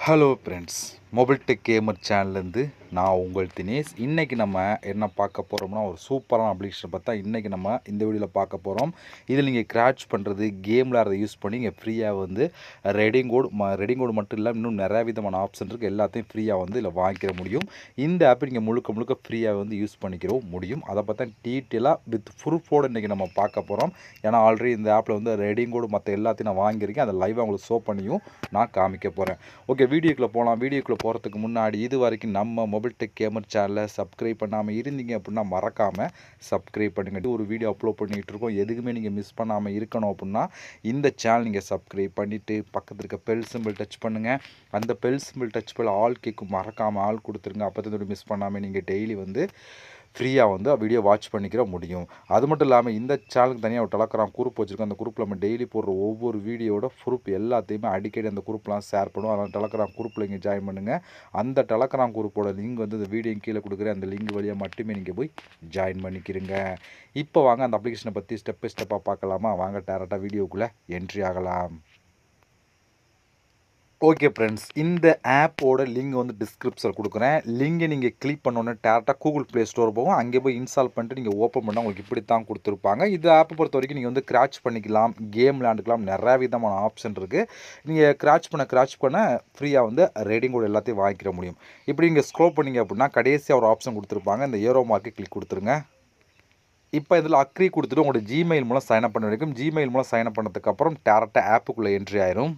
Hello friends, mobile tech gamer சேனல்லேருந்து நான் உங்கள் தினேஷ். இன்றைக்கி நம்ம என்ன பார்க்க போகிறோம்னா, ஒரு சூப்பரான அப்ளிகேஷன் பார்த்தா இன்றைக்கி நம்ம இந்த வீடியோவில் பார்க்க போகிறோம். இதில் நீங்கள் கிராச் பண்ணுறது, கேம் விளையாடுறதை யூஸ் பண்ணி நீங்கள் ஃப்ரீயாக வந்து ரெடிங் கோடு மட்டும் இல்லாமல் இன்னும் நிறையா விதமான ஆப்ஷன் இருக்குது. எல்லாத்தையும் ஃப்ரீயாக வந்து இதில் வாங்கிக்கிற முடியும். இந்த ஆப்பை நீங்கள் முழுக்க ஃப்ரீயாக வந்து யூஸ் பண்ணிக்கிறவும் முடியும். அதை பார்த்தா டீட்டெயிலாக வித் ப்ரூஃபோடு இன்றைக்கி நம்ம பார்க்க போகிறோம். ஏன்னா ஆல்ரெடி இந்த ஆப்பில் வந்து ரெடிங் கோடு மற்ற எல்லாத்தையும் நான் வாங்கியிருக்கேன். அதை லைவாக உங்களுக்கு ஷோ பண்ணியும் நான் காமிக்க போகிறேன். ஓகே, வீடியோக்குள்ளே போகலாம். வீடியோக்குள்ளே போகிறதுக்கு முன்னாடி இது வரைக்கும் நம்ம மொபைல் டெக் கேமர் சேனலை சப்ஸ்கிரைப் பண்ணாமல் இருந்தீங்க அப்படின்னா மறக்காமல் சப்ஸ்கிரைப் பண்ணுங்கள். ஒரு வீடியோ அப்லோட் பண்ணிகிட்டு இருக்கோம். எதுக்குமே நீங்கள் மிஸ் பண்ணாமல் இருக்கணும் அப்படின்னா இந்த சேனல் நீங்கள் சப்ஸ்கிரைப் பண்ணிவிட்டு பக்கத்தில் இருக்க பெல் சிம்பிள் டச் பண்ணுங்கள். அந்த பெல் சிம்பிள் டச் பண்ண ஆல் கேட்கும், மறக்காமல் ஆள் கொடுத்துருங்க. அப்போ தான் மிஸ் பண்ணாமல் நீங்கள் டெய்லி வந்து ஃப்ரீயாக வந்து வீடியோ வாட்ச் பண்ணிக்கிற முடியும். அது மட்டும் இல்லாமல் இந்த சேனலுக்கு தனியாக ஒரு டெலகிராம் குரூப் வச்சுருக்கோம். அந்த குரூப்பில் நம்ம டெய்லி போடுற ஒவ்வொரு வீடியோட ப்ரூஃப் எல்லாத்தையுமே அடிக்கடி அந்த குரூப்லாம் ஷேர் பண்ணுவோம். அதனால் டெலகிராம் குரூப்பில் இங்கே ஜாயின் பண்ணுங்கள். அந்த டெலகிராம் குரூப்போட லிங்க் வந்து இந்த வீடியோ கீழே கொடுக்குறேன். அந்த லிங்க் வழியாக மட்டுமே நீங்கள் போய் ஜாயின் பண்ணிக்கிறீங்க. இப்போ வாங்க அந்த அப்ளிகேஷனை பற்றி ஸ்டெப் பை ஸ்டெப்பாக பார்க்கலாமா? வாங்க டேரெக்டாக வீடியோக்குள்ளே என்ட்ரி ஆகலாம். ஓகே ஃப்ரெண்ட்ஸ், இந்த ஆப்போட லிங்க் வந்து டிஸ்கிரிப்ஷனில் கொடுக்குறேன். லிங்கை நீங்கள் கிளிக் பண்ணோன்னே டேரெக்டாக கூகுள் ப்ளே ஸ்டோர் போகும். அங்கே போய் இன்ஸ்டால் பண்ணிட்டு நீங்கள் ஓப்பன் பண்ணால் உங்களுக்கு இப்படி தான் கொடுத்துருப்பாங்க. இந்த ஆப்பை பொறுத்த வரைக்கும் நீங்கள் வந்து கிராச் பண்ணிக்கலாம், கேம் விளையாண்டுக்கலாம். நிறையா விதமான ஆப்ஷன் இருக்குது. நீங்கள் கிராச் பண்ண ஃப்ரீயாக வந்து ரேடிங் கோட் எல்லாத்தையும் வாங்கிக்கிற முடியும். இப்படி நீங்கள் ஸ்க்ரோல் பண்ணிங்க அப்படின்னா கடைசியாக ஒரு ஆப்ஷன் கொடுத்துருப்பாங்க. இந்த ஏரோ மார்க்கை கிளிக் கொடுத்துருங்க. இப்போ இதில் அக்ரி கொடுத்துட்டு உங்களோட ஜிமெயில் மூலம் சைன்அப் பண்ண வரைக்கும். ஜிமெயில் மூலம் சைன்அப் பண்ணதுக்கப்புறம் டேரெக்டாக ஆப்புக்குள்ளே என்ட்ரி ஆயிரும்.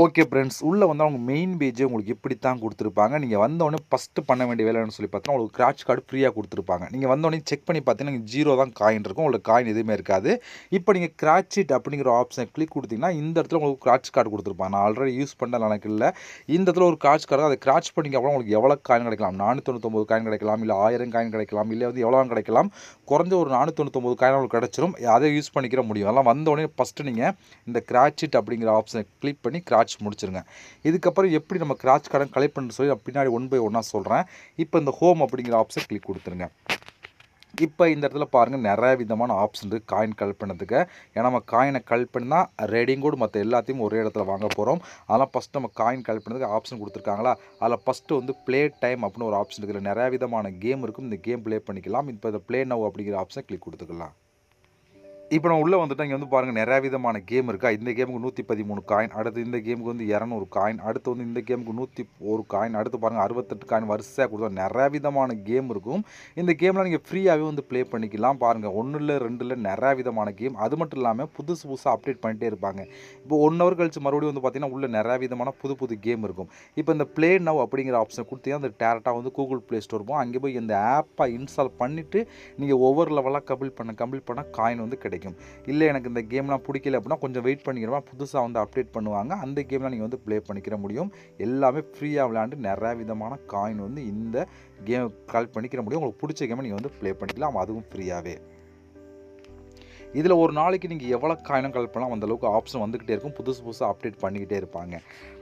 ஓகே ஃப்ரெண்ட்ஸ், உள்ளே வந்து அவங்க மெயின் பேஜே உங்களுக்கு இப்படி தான் கொடுத்துருப்பாங்க. நீங்கள் வந்தோடனே ஃபஸ்ட்டு பண்ண வேண்டிய வேலைன்னு சொல்லி பார்த்தீங்கன்னா உங்களுக்கு கிராச் கார்டு ஃப்ரீயாக கொடுத்துருப்பாங்க. நீங்கள் வந்தோடனே செக் பண்ணி பார்த்தீங்கன்னா 0 தான் காயின் இருக்கும். உங்களுக்கு காயின் எதுவுமே இருக்காது. இப்போ நீங்கள் கிராச் இட் அப்படிங்கிற ஆப்ஷனை கிளிக் கொடுத்தீங்கன்னா இந்த இடத்துல உங்களுக்கு கிராச் கார்டு கொடுத்துருப்பாங்க. நான் ஆல்ரெடி யூஸ் பண்ணல, எனக்கு இல்லை. இந்த இடத்துல ஒரு கிராச் கார்டு, அதை கிராச் பண்ணிக்க அப்புறம் உங்களுக்கு எவ்வளோ காயின் கிடைக்கலாம்? 499 காயின் கிடைக்கலாம், இல்லை 1000 காயின் கிடைக்கலாம், இல்லை வந்து எவ்வளோ கிடைக்கலாம். குறைஞ்ச ஒரு 499 காயின் உங்களுக்கு கிடச்சிரும். அதை யூஸ் பண்ணிக்கிற முடியும். அதெல்லாம் வந்தோடனே ஃபஸ்ட்டு நீங்கள் இந்த கிராச் இட் அப்படிங்கிற ஆப்ஷனை கிளிக் பண்ணி கிராச் முடிச்சிருங்க. இதுக்கப்புறம் எப்படி நம்ம கிராச் கார்டை கலெக்ட் பண்ணு சொல்லி பின்னாடி ஒன் பை ஒன்னாக சொல்கிறேன். இப்போ இந்த ஹோம் அப்படிங்கிற ஆப்ஷன் கிளிக் கொடுத்துருங்க. இப்போ இந்த இடத்துல பாருங்கள் நிறைய விதமான ஆப்ஷன் இருக்குது காயின் கலெக்ட் பண்ணதுக்கு. ஏன்னா நம்ம காயினை கலெக்ட் பண்ணால் ரெடிங் கோட் மற்ற எல்லாத்தையும் ஒரே இடத்துல வாங்க போகிறோம். அதெல்லாம் ஃபஸ்ட்டு நம்ம காயின் கலெக்ட் பண்ணதுக்கு ஆப்ஷன் கொடுத்துருக்காங்களா, அதில் ஃபஸ்ட்டு வந்து ப்ளே டைம் அப்படின்னு ஒரு ஆப்ஷன் இருக்குது. நிறையா விதமான கேம் இருக்கும். இந்த கேம் ப்ளே பண்ணிக்கலாம். இப்போ இந்த ப்ளே நவ் அப்படிங்கிற ஆப்ஷனை கிளிக் கொடுத்துக்கலாம். இப்போ நான் உள்ளே வந்துட்டு இங்கே வந்து பாருங்கள் நிறையா விதமான கேம் இருக்கா. இந்த கேமுக்கு 113 காயின், அடுத்து இந்த கேமுக்கு வந்து 200 காயின், அடுத்து வந்து இந்த கேமுக்கு 101 காயின், அடுத்து பாருங்கள் 68 காயின் வரிசையாக கொடுத்தா நிறையா விதமான கேம் இருக்கும். இந்த கேம்லாம் நீங்கள் ஃப்ரீயாகவே வந்து ப்ளே பண்ணிக்கலாம். பாருங்கள் 1 இல்லை 2 இல்லை நிறையா விதமான கேம். அது மட்டும் இல்லாமல் புதுசாக அப்டேட் பண்ணிகிட்டே இருப்பாங்க. இப்போ 1 ஹவர் கழிச்சு மறுபடியும் வந்து பார்த்திங்கன்னா உள்ள நிறையா விதமான புது கேம் இருக்கும். இப்போ இந்த ப்ளே நவ் அப்படிங்கிற ஆப்ஷனை கொடுத்தீங்கன்னா அந்த டேரெக்டாக வந்து கூகுள் ப்ளே ஸ்டோர் போகும். அங்கே போய் இந்த ஆப்பை இன்ஸ்டால் பண்ணிவிட்டு நீங்கள் ஒவ்வொரு லெவலாக கம்ப்ளீட் பண்ண காயின் வந்து கிடைக்கும். இல்லை எனக்கு இந்த கேம்லாம் பிடிக்கல அப்படின்னா கொஞ்சம் வெயிட் பண்ணிக்கிறோம், புதுசாக வந்து அப்டேட் பண்ணுவாங்க. அந்த கேம்லாம் நீங்கள் வந்து ப்ளே பண்ணிக்கிற முடியும். எல்லாமே ஃப்ரீயாக விளையாண்டு நிறையா விதமான காயின் வந்து இந்த கேம் கலெக்ட் பண்ணிக்கிற முடியும். உங்களுக்கு பிடிச்ச கேமை நீங்கள் வந்து ப்ளே பண்ணிக்கலாம், அதுவும் ஃப்ரீயாகவே. இதில் ஒரு நாளைக்கு நீங்கள் எவ்வளோ காயினும் கலெக்ட் பண்ணலாம் அந்தளவுக்கு ஆப்ஷன் வந்துக்கிட்டே இருக்கும். புதுசாக அப்டேட் பண்ணிக்கிட்டே இருப்பாங்க.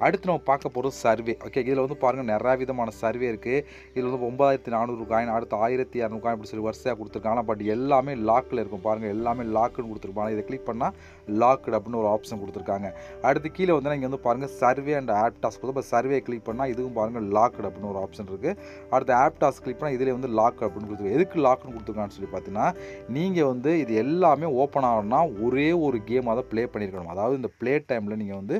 அடுத்து நம்ம பார்க்க போகிறது சர்வே. ஓகே, இதில் வந்து பாருங்கள் நிறையா விதமான சர்வே இருக்குது. இதில் வந்து 9400 காயின், அடுத்து 1200 காயின் இப்படி சொல்லி வரிசையாக கொடுத்துருக்காங்க. பட் எல்லாமே லாக்கில் இருக்கும். பாருங்கள் எல்லாமே லாக்குன்னு கொடுத்துருப்பாங்க. இதை கிளிக் பண்ணால் லாக்டு அப்படின்னு ஒரு ஆப்ஷன் கொடுத்துருக்காங்க. அடுத்து கீழே வந்து இங்கே வந்து பாருங்கள் சர்வே அண்ட் ஆப் டாஸ்க் கொடுத்து இப்போ சர்வே கிளிக் பண்ணால் இதுவும் பாருங்கள் லாக்டு அப்படின்னு ஒரு ஆப்ஷன் இருக்குது. அடுத்து ஆப் டாஸ்க் கிளிக் பண்ணால் இதில் வந்து லாக் அப்படின்னு கொடுத்துருக்கு. எதுக்கு லாக்னு கொடுத்துருக்கான்னு சொல்லி பார்த்தீங்கன்னா நீங்கள் வந்து இது எல்லாமே ஓப்பன் ஆகணும்னா ஒரே ஒரு கேமாக தான் ப்ளே பண்ணியிருக்கணும். அதாவது இந்த ப்ளே டைமில் நீங்கள் வந்து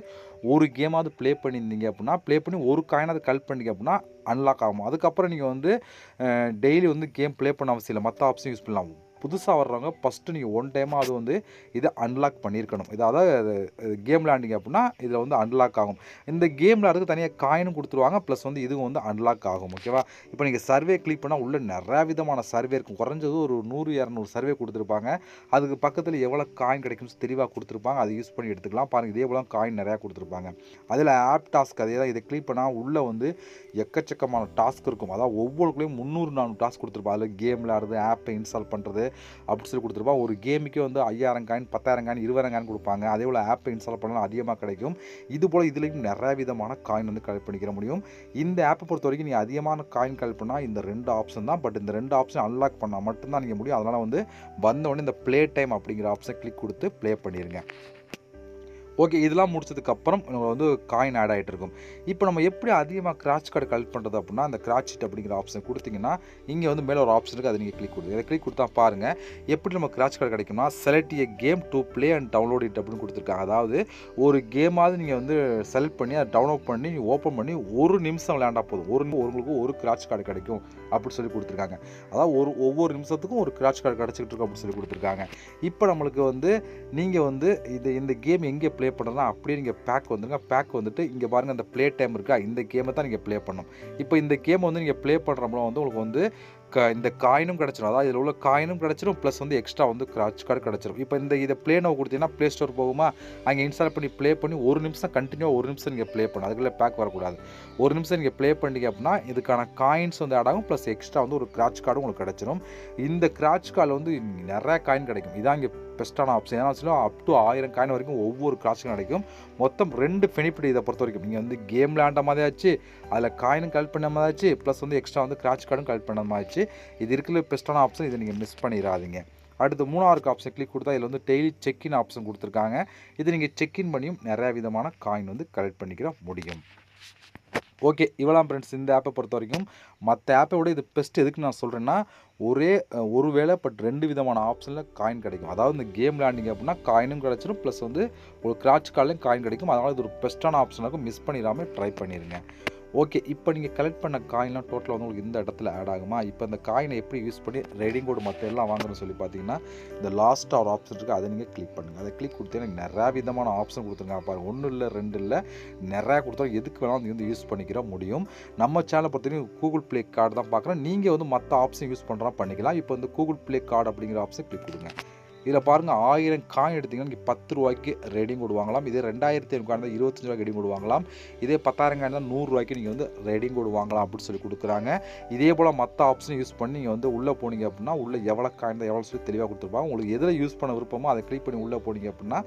ஒரு கேமாவது ப்ளே பண்ணியிருந்தீங்க அப்படின்னா ப்ளே பண்ணி ஒரு காயினாவது கலெக்ட் பண்ணிங்க அப்படின்னா அன்லாக் ஆகும். அதுக்கப்புறம் நீங்கள் வந்து டெய்லி வந்து கேம் ப்ளே பண்ண அவசியம் இல்லை, மற்ற ஆப்ஷன் யூஸ் பண்ணலாம். புதுசாக வர்றவங்க ஃபஸ்ட்டு நீங்கள் ஒன் டைமாக அது வந்து இதை அன்லாக் பண்ணியிருக்கணும். அதாவது கேம் விளையாண்டிங்க அப்படின்னா இதில் வந்து அன்லாக் ஆகும். இந்த கேம் விளையாடுறதுக்கு தனியாக காயினும் கொடுத்துருவாங்க, ப்ளஸ் வந்து இதுவும் வந்து அன்லாக் ஆகும். ஓகேவா? இப்போ நீங்கள் சர்வே கிளிக் பண்ணால் உள்ள நிறையா விதமான சர்வே இருக்கும். குறைஞ்சது ஒரு 100-200 சர்வே கொடுத்துருப்பாங்க. அதுக்கு பக்கத்தில் எவ்வளோ காயின் கிடைக்கும்னு தெளிவாக கொடுத்துருப்பாங்க. அதை யூஸ் பண்ணி எடுத்துக்கலாம். பாருங்கள் இதே போல் காயின் நிறையா கொடுத்துருப்பாங்க. அதில் ஆப் டாஸ்க் அதே தான். இதை கிளிக் பண்ணால் உள்ளே வந்து எக்கச்சக்கமான டாஸ்க் இருக்கும். அதாவது ஒவ்வொருக்குள்ளேயும் 300-400 டாஸ்க் கொடுத்துருப்பாங்க. அதில் கேம் விளையாடுறது, ஆப்பை இன்ஸ்டால் பண்ணுறது அப்படி சொல்லி கொடுத்துருப்பாங்க. ஒரு கேமுக்கே வந்து 5000 காயின், 10,000 காயின், 20,000 காயின் கொடுப்பாங்க. அதே போல் ஆப்பை இன்ஸ்டால் பண்ணலாம் அதிகமாக கிடைக்கும். இது போல் இதுலேயும் நிறையா விதமான காயின் வந்து கலெக்ட் பண்ணிக்கிற முடியும். இந்த ஆப்பை பொறுத்த வரைக்கும் நீங்கள் அதிகமான காயின் கலெக்ட் பண்ணால் இந்த 2 ஆப்ஷன் தான். பட் இந்த 2 ஆப்ஷன் அன்லாக் பண்ணால் மட்டும்தான் நீங்கள் முடியும். அதனால் வந்து வந்தோடனே இந்த ப்ளே டைம் அப்படிங்கிற ஆப்ஷனை கிளிக் கொடுத்து ப்ளே பண்ணிடுங்க. ஓகே. இதெல்லாம் முடிச்சதுக்கப்புறம் நம்ம வந்து காயின் ஆட் ஆயிட்டு இருக்கும். இப்போ நம்ம எப்படி அதிகமா ஸ்க்ராட்ச் கார்டு கலெக்ட் பண்ணுறது அப்படின்னா, அந்த ஸ்க்ராட்ச் ஷீட் அப்படிங்கிற ஆப்ஷன் குடுத்தீங்கன்னா, இங்க வந்து மேல ஒரு ஆப்ஷன் இருக்கு. அத நீங்க கிளிக் குடுங்க. இத கிளிக் குடுத்தா பாருங்க, எப்படி நம்ம ஸ்க்ராட்ச் கார்டு கிடைக்கும்னா, select a game to play and download it அப்படின்னு குடுத்துருக்காங்க. அதாவது ஒரு கேமாவது நீங்க வந்து செலக்ட் பண்ணி, அத டவுன்லோட் பண்ணி, ஓப்பன் பண்ணி 1 நிமிஷம் விளையாண்டா போதும். உங்களுக்கு ஒரு ஸ்க்ராட்ச் கார்டு கிடைக்கும் அப்படின்னு சொல்லி குடுத்துருக்காங்க. அதாவது ஒவ்வொரு நிமிஷத்துக்கும் ஒரு ஸ்க்ராட்ச் கார்டு கிடைச்சிட்டு இருக்கும் அப்படின்னு சொல்லி குடுத்துருக்காங்க. இப்போ நம்மளுக்கு வந்து நீங்க வந்து இந்த கேம் எங்கே ப்ளே பண்ணுறதுனா அப்படியே நீங்கள் பேக் வந்துருங்க. பேக் வந்துட்டு இங்கே பாருங்கள் அந்த ப்ளே டைம் இருக்கா, இந்த கேமை தான் நீங்கள் ப்ளே பண்ணணும். இப்போ இந்த கேம் வந்து நீங்கள் ப்ளே பண்ணுறப்போ வந்து உங்களுக்கு வந்து இந்த காயினும் கிடச்சிரும். அதாவது இதில் உள்ள காயினும் கிடச்சிரும், ப்ளஸ் வந்து எக்ஸ்ட்ரா வந்து ஸ்க்ராட்ச் கார்டு கிடச்சிரும். இப்போ இதை ப்ளே நவ் கொடுத்தீங்கன்னா ப்ளே ஸ்டோர் போகுமா, அங்கே இன்ஸ்டால் பண்ணி ப்ளே பண்ணி 1 நிமிஷம் கண்டினியூவாக 1 நிமிஷம் நீங்கள் ப்ளே பண்ணணும். அதுக்குள்ளே பேக் வரக்கூடாது. 1 நிமிஷம் நீங்கள் ப்ளே பண்ணிட்டீங்க அப்படின்னா இதுக்கான காயின்ஸ் வந்து ஆட் ஆகும், ப்ளஸ் எக்ஸ்ட்ரா வந்து ஒரு ஸ்க்ராட்ச் கார்டும் உங்களுக்கு கிடச்சிரும். இந்த ஸ்க்ராட்ச் கார்டில் வந்து நிறையா காயின் கிடைக்கும். இதான் இங்கே பெஸ்ட்டான ஆப்ஷன். ஏன்னா வச்சுன்னா அப் டு 1000 காயின் வரைக்கும் ஒவ்வொரு ஸ்க்ராட்ச்சும் கிடைக்கும். மொத்தம் 2 பெனிஃபிட் இதை பொறுத்த வரைக்கும். நீங்கள் வந்து கேம் விளையாண்ட மாதிரி ஆச்சு, அதில் காயினும் கலெக்ட் பண்ண மாதிரி ஆச்சு, ப்ளஸ் வந்து எக்ஸ்ட்ரா வந்து ஸ்க்ராட்ச் கார்டும் கலெக்ட் பண்ண மாதிரி ஆச்சு. இது இருக்கிற பெஸ்ட்டான ஆப்ஷன். இதை நீங்கள் மிஸ் பண்ணிடாதீங்க. அடுத்து 3வது ஆப்ஷன் கிளிக் கொடுத்தா இதில் வந்து டெய்லி செக்இன் ஆப்ஷன் கொடுத்துருக்காங்க. இது நீங்கள் செக்இன் பண்ணியும் நிறையா விதமான காயின் வந்து கலெக்ட் பண்ணிக்கிற முடியும். ஓகே. இவ்வளோதான் ஃப்ரெண்ட்ஸ் இந்த ஆப்பை பொறுத்த வரைக்கும். மற்ற ஆப்பை விட இது பெஸ்ட் எதுக்கு நான் சொல்கிறேன்னா, ஒரு வேளை பட் 2 விதமான ஆப்ஷனில் காயின் கிடைக்கும். அதாவது இந்த கேம் விளையாண்டிங்க அப்படின்னா காயினும் கிடச்சிரும், ப்ளஸ் வந்து ஒரு ஸ்க்ராட்ச் கார்ட்லையும் காயின் கிடைக்கும். அதனால் இது ஒரு பெஸ்ட்டான ஆப்ஷனாக இருக்கும். மிஸ் பண்ணிடாமல் ட்ரை பண்ணிடுங்க. ஓகே. இப்போ நீங்கள் கலெக்ட் பண்ண காயின்லாம் டோட்டலாக வந்து உங்களுக்கு இந்த இடத்துல ஆட் ஆகுமா? இப்போ அந்த காயினை எப்படி யூஸ் பண்ணி ரெடிங் கோடு மற்ற எல்லாம் வாங்கணும்னு சொல்லி பார்த்தீங்கன்னா, இந்த லாஸ்ட்டாக ஒரு ஆப்ஷன் இருக்குது. அதை நீங்கள் கிளிக் பண்ணுங்கள். அதை கிளிக் கொடுத்தீங்கன்னா நிறையா விதமான ஆப்ஷன் கொடுத்துருக்காங்க பாருங்கள். 1 இல்லை 2 இல்லை, நிறையா கொடுத்தா எதுக்கு வேணாலும் நீங்கள் வந்து யூஸ் பண்ணிக்கிற முடியும். நம்ம சேனலை பொறுத்தவரைக்கும் கூகுள் ப்ளே கார்டு தான் பார்க்குறோம். நீங்கள் வந்து மற்ற ஆப்ஷன் யூஸ் பண்ணுறா பண்ணிக்கலாம். இப்போ வந்து கூகுள் ப்ளே கார்டு அப்படிங்கிற ஆப்ஷன் கிளிக் கொடுங்க. இதில் பாருங்கள் 1000 காயின் எடுத்திங்கன்னா நீங்கள் 10 ரூபாய்க்கு ரெடிங் கோடு வாங்கலாம். இதே 2500 காயின் தான் 25 ரூபாய்க்கு ரெடிங் கோடு வாங்கலாம். இதே 10,000 காயின் தான் 100 ரூபாய்க்கு நீங்கள் வந்து ரெடிங் கோடு வாங்கலாம் அப்படின்னு சொல்லி கொடுக்குறாங்க. இதே போல் மற்ற ஆப்ஷன் யூஸ் பண்ணி நீங்கள் வந்து உள்ளே போனீங்க அப்படின்னா உள்ளே எவ்வளோ காயின் தான் எவ்வளோ சொல்லி தெளிவாக கொடுத்துருப்பாங்க. உங்களுக்கு எதில் யூஸ் பண்ண விருப்பமோ அதை கிளிக் பண்ணி உள்ளே போனீங்க அப்படின்னா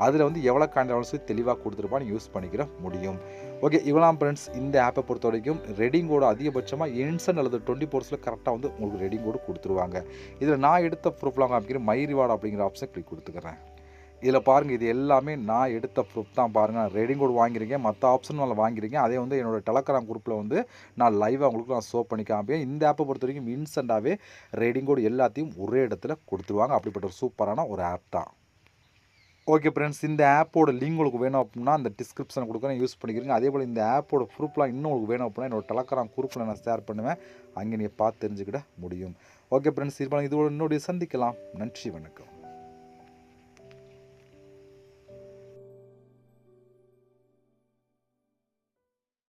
அதில் வந்து எவ்வளோ காயின் எவ்வளோ சொல்லி தெளிவாக கொடுத்துருப்பா நீங்கள் யூஸ் பண்ணிக்கிற முடியும். ஓகே. இவ்வளோ ஃப்ரெண்ட்ஸ் இந்த ஆப்பை பொறுத்த வரைக்கும் ரெடிங் கோடு அதிகபட்சமாக இன்ஸ்டன்ட் அல்லது 24 கரெக்டாக வந்து உங்களுக்கு ரெடிங் கோடு கொடுத்துருவாங்க. இதில் நான் எடுத்த ப்ரூஃப்லாம் காமிக்கிறேன். மை ரிவார்டு அப்படிங்கிற ஆப்ஷன் கிளிக் கொடுத்துக்கிறேன். இதில் பாருங்கள் இது எல்லாமே நான் எடுத்த ப்ரூஃப் தான் பாருங்கள். நான் ரெடிங் கோடு வாங்கியிருக்கேன், மற்ற ஆப்ஷன் நான் வாங்கியிருக்கேன். அதே வந்து என்னோட டெலகிராம் குரூப்பில் வந்து நான் லைவாக உங்களுக்கு நான் ஷோ பண்ணி காமிப்பேன். இந்த ஆப்பை பொறுத்த வரைக்கும் இன்ஸ்டண்ட்டாகவே ரெடிங் கோடு எல்லாத்தையும் ஒரே இடத்துல கொடுத்துருவாங்க. அப்படிப்பட்ட ஒரு சூப்பரான ஒரு ஆப் தான். ஓகே ஃப்ரெண்ட்ஸ், இந்த ஆப்போட லிங்க் உங்களுக்கு வேணும் அப்படின்னா அந்த டிஸ்கிரிப்ஷன் கொடுக்குறேன், யூஸ் பண்ணிக்கிறீங்க. அதே போல் இந்த ஆப்போட ப்ரூஃப்லாம் இன்னும் உங்களுக்கு வேணும் அப்படின்னா என்னோட டெலகிராம் குரூப்பில் நான் ஷேர் பண்ணுவேன். அங்கே நீங்கள் பார்த்து தெரிஞ்சுக்கிட முடியும். ஓகே ஃப்ரெண்ட்ஸ், இதோட இன்னொரு சந்திக்கலாம். நன்றி, வணக்கம்.